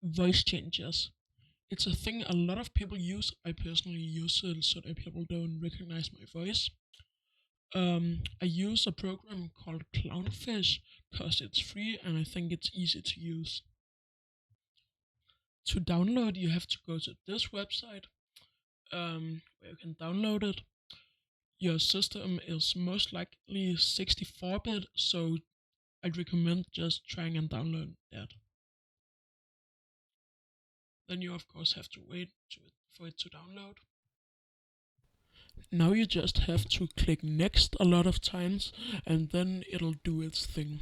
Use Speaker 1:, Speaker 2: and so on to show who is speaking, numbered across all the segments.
Speaker 1: Voice changes. It's a thing a lot of people use. I personally use it so that people don't recognize my voice. I use a program called Clownfish because it's free and I think it's easy to use. To download, you have to go to this website where you can download it. Your system is most likely 64-bit, so I'd recommend just trying and download that. Then you of course have to wait for it to download. Now you just have to click next a lot of times and then it'll do its thing.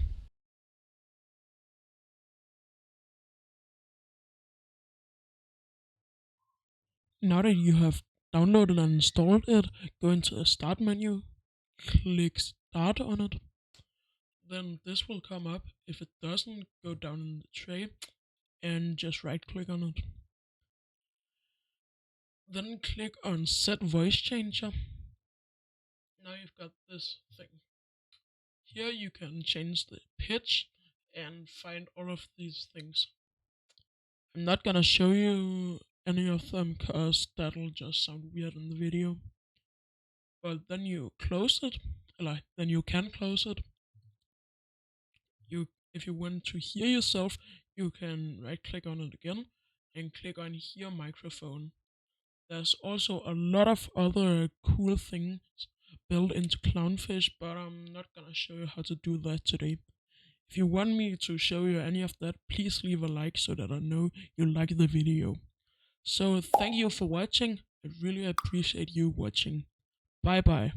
Speaker 1: Now that you have downloaded and installed it, go into the start menu, click start on it, then this will come up. If it doesn't, go down in the tray and just right click on it. Then click on set voice changer. Now you've got this thing. Here you can change the pitch and find all of these things. I'm not gonna show you any of them because that'll just sound weird in the video. But then you close it, like then you can close it. If you want to hear yourself, you can right click on it again and click on hear microphone. There's also a lot of other cool things built into Clownfish, but I'm not gonna show you how to do that today. If you want me to show you any of that, please leave a like so that I know you like the video. So thank you for watching. I really appreciate you watching. Bye bye.